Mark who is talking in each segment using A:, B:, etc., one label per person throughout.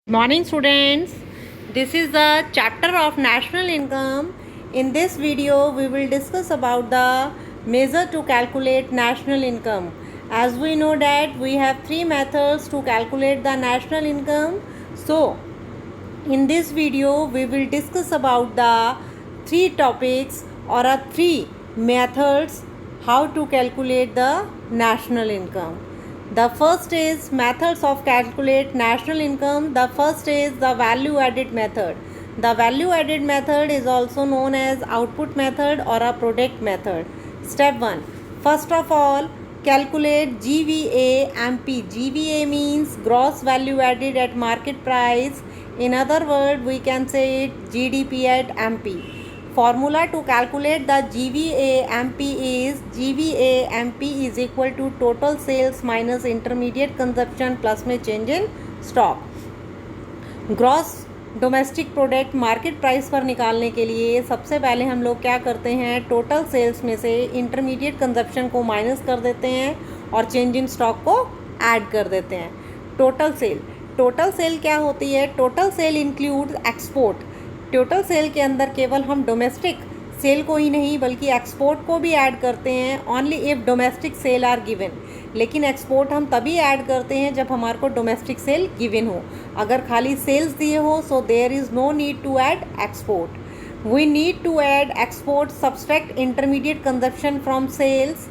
A: Morning students, this is the chapter of national income. In this video we will discuss about the measure to calculate national income. As we know that we have three methods to calculate the national income. So in this video we will discuss about the three topics or three methods how to calculate the national income. The first is methods of calculate national income. The first is the value added method. The value added method is also known as output method or a product method. Step 1. First of all, calculate GVA MP. GVA means gross value added at market price. In other words, we can say it GDP at MP. Formula to calculate the GVA MP is GVA MP is equal to total sales minus intermediate consumption plus में change in stock. Gross domestic product market price पर निकालने के लिए सबसे पहले हम लोग क्या करते हैं, टोटल सेल्स में से इंटरमीडिएट कंजप्शन को माइनस कर देते हैं और चेंज इन स्टॉक को ऐड कर देते हैं. टोटल सेल क्या होती है? Total sale includes export. Total sale के अंदर केवल हम डोमेस्टिक सेल को ही नहीं बल्कि एक्सपोर्ट को भी ऐड करते हैं. Only if domestic sale are given. लेकिन एक्सपोर्ट हम तभी ऐड करते हैं जब हमारे को डोमेस्टिक सेल गिवन हो. अगर खाली सेल्स दिए हो so there is no need to add export. We need to add export subtract intermediate consumption from sales.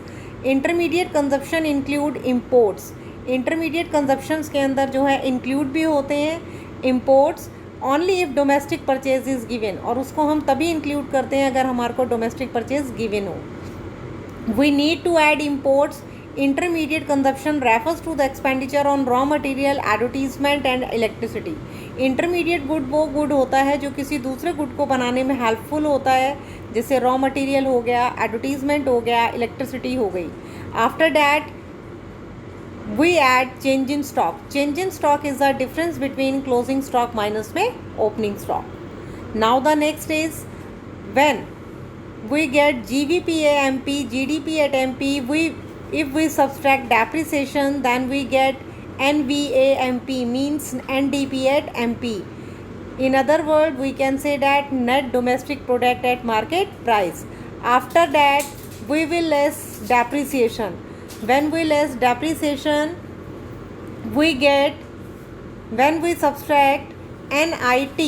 A: Intermediate consumption include imports. Intermediate consumptions के अंदर जो है इंक्लूड भी होते हैं imports only if domestic purchase is given. और उसको हम तभी इंक्लूड करते हैं अगर हमारे को डोमेस्टिक परचेज गिवन हो. We need to add imports. Intermediate consumption refers to the expenditure on raw material, advertisement and electricity. Intermediate good वो गुड होता है जो किसी दूसरे गुड को बनाने में हेल्पफुल होता है, जैसे रॉ मटेरियल हो गया, एडवर्टीजमेंट हो गया, इलेक्ट्रिसिटी हो गई. After that we add change in stock. Change in stock is the difference between closing stock minus में opening stock. Now the next is when we get GVPA MP, GDP at MP, if we subtract depreciation then we get NVA MP means NDP at MP. In other words, we can say that net domestic product at market price. After that we will less depreciation. When we less depreciation, we get, when we subtract NIT.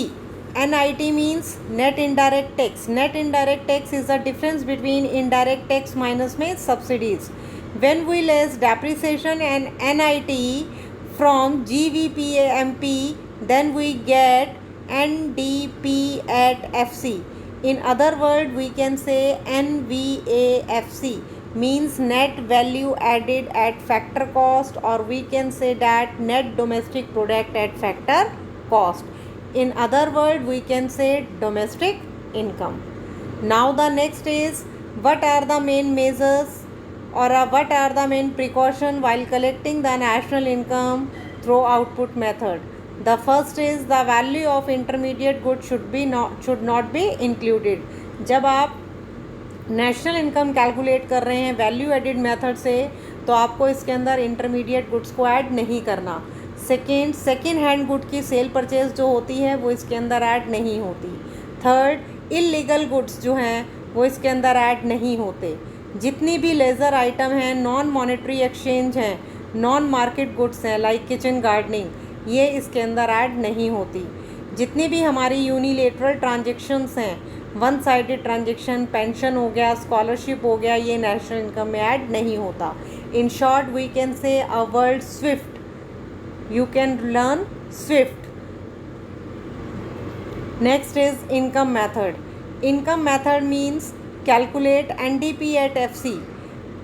A: NIT means net indirect tax. Net indirect tax is the difference between indirect tax minus में subsidies. When we less depreciation and NIT from GVPA MP, then we get NDP at FC. In other words, we can say NVAFC means net value added at factor cost, or we can say that net domestic product at factor cost. In other words, we can say domestic income. Now the next is what are the main measures or what are the main precaution while collecting the national income through output method. The first is the value of intermediate goods should not be included. जब आप national income calculate कर रहे हैं value added method से तो आपको इसके अंदर इंटरमीडिएट गुड्स को ऐड नहीं करना. सेकेंड हैंड गुड की सेल परचेज जो होती है वो इसके अंदर ऐड नहीं होती. थर्ड, इलीगल गुड्स जो हैं वो इसके अंदर ऐड नहीं होते. जितनी भी लेज़र आइटम हैं, नॉन मॉनेटरी एक्सचेंज हैं, नॉन मार्केट गुड्स हैं लाइक किचन गार्डनिंग, ये इसके अंदर ऐड नहीं होती. जितनी भी हमारी यूनिलेटरल ट्रांजेक्शन्स हैं, वन साइडेड ट्रांजेक्शन, पेंशन हो गया, स्कॉलरशिप हो गया, ये नेशनल इनकम में ऐड नहीं होता. In short we can say a word swift. You can learn swift. Next is income method. Income method means calculate NDP at FC.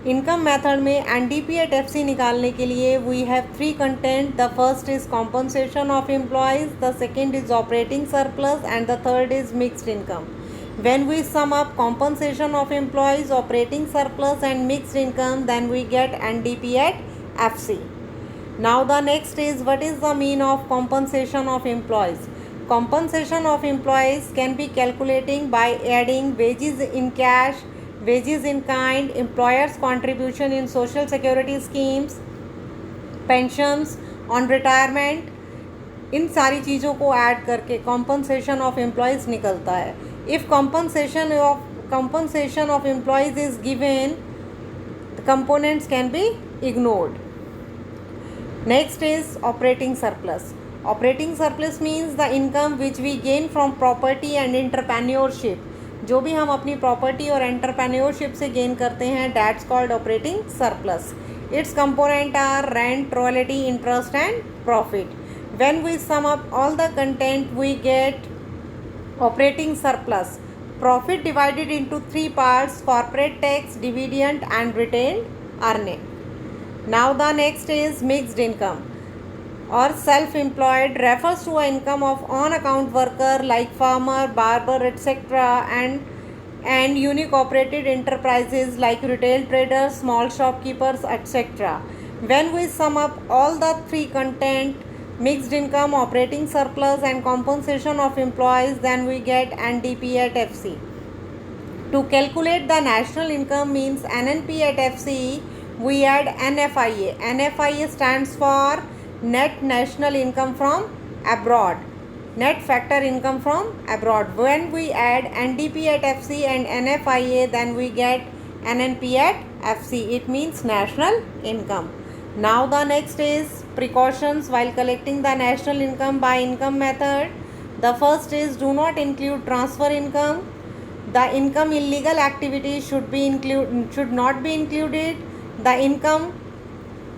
A: Income method में NDP at FC निकालने के लिए we have three content. The first is compensation of employees, the second is operating surplus and the third is mixed income. When we sum up compensation of employees, operating surplus and mixed income, then we get NDP at FC. Now the next is what is the mean of compensation of employees. Compensation of employees can be calculating by adding wages in cash, wages in kind, employers contribution in social security schemes, pensions on retirement, इन सारी चीज़ों को add करके compensation of employees निकलता है. If compensation of employees is given, the components can be ignored. Next is operating surplus. Operating surplus means the income which we gain from property and entrepreneurship. जो भी हम अपनी property और entrepreneurship से gain करते हैं, that's called operating surplus. Its component are rent, royalty, interest and profit. When we sum up all the content we get operating surplus. Profit divided into three parts: corporate tax, dividend and retained earning. Now the next is mixed income or self-employed, refers to an income of on-account worker like farmer, barber, etc. and unique operated enterprises like retail traders, small shopkeepers, etc. When we sum up all the three content, mixed income, operating surplus and compensation of employees, then we get NDP at FC. To calculate the national income means NNP at FC, we add NFIA. NFIA stands for net national income from abroad, net factor income from abroad. When we add NDP at FC and NFIA, then we get NNP at FC. It means national income. Now the next is precautions while collecting the national income by income method. The first is do not include transfer income. The income illegal activities should not be included. The income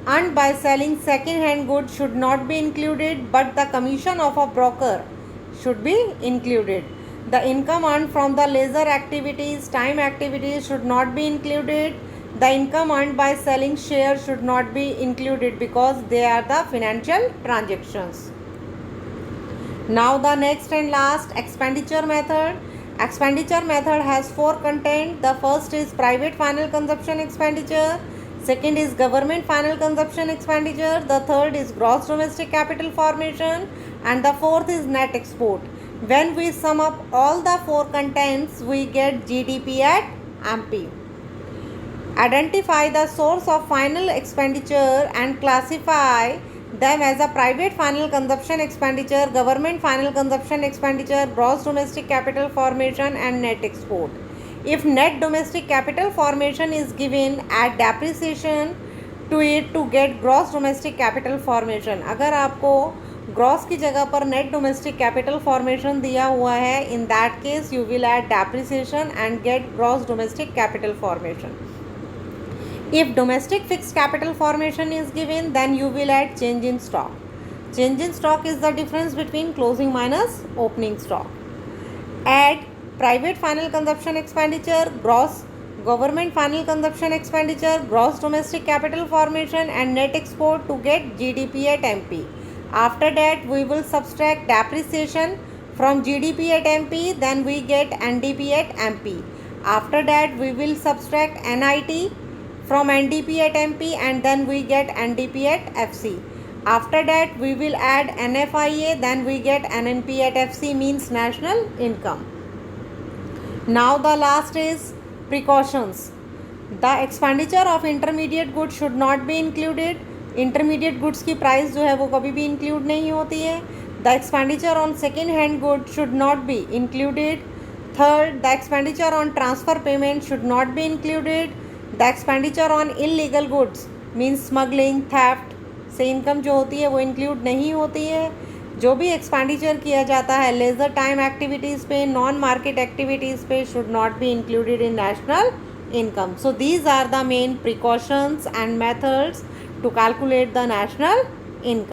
A: earned by selling second hand goods should not be included, but the commission of a broker should be included. The income earned from the leisure activities, time activities should not be included. The income earned by selling shares should not be included because they are the financial transactions. Now the next and last, expenditure method. Expenditure method has four content. The first is private final consumption expenditure. Second is government final consumption expenditure. The third is gross domestic capital formation. And the fourth is net export. When we sum up all the four contents, we get GDP at MP. Identify the source of final expenditure and classify them as a private final consumption expenditure, government final consumption expenditure, gross domestic capital formation and net export. If net domestic capital formation is given, add depreciation to it to get gross domestic capital formation. अगर आपको gross की जगह पर net domestic capital formation दिया हुआ है, in that case you will add depreciation and get gross domestic capital formation. If domestic fixed capital formation is given, then you will add change in stock. Change in stock is the difference between closing minus opening stock. Add private final consumption expenditure, gross government final consumption expenditure, gross domestic capital formation and net export to get GDP at MP. After that, we will subtract depreciation from GDP at MP, then we get NDP at MP. After that, we will subtract NIT from NDP at MP and then we get NDP at FC. After that, we will add NFIA, then we get NNP at FC, means national income. Now the last is precautions. The expenditure of intermediate goods should not be included. Intermediate goods की price जो है वो कभी भी include नहीं होती है. The expenditure on second hand goods should not be included. Third, the expenditure on transfer payment should not be included. The expenditure on illegal goods means smuggling, theft से इनकम जो होती है वो इंक्लूड नहीं होती है. जो भी एक्सपेंडिचर किया जाता है लेजर टाइम एक्टिविटीज़ पे, नॉन मार्केट एक्टिविटीज़ पे, should not be included in national income. So these are the main precautions and methods to calculate the national income.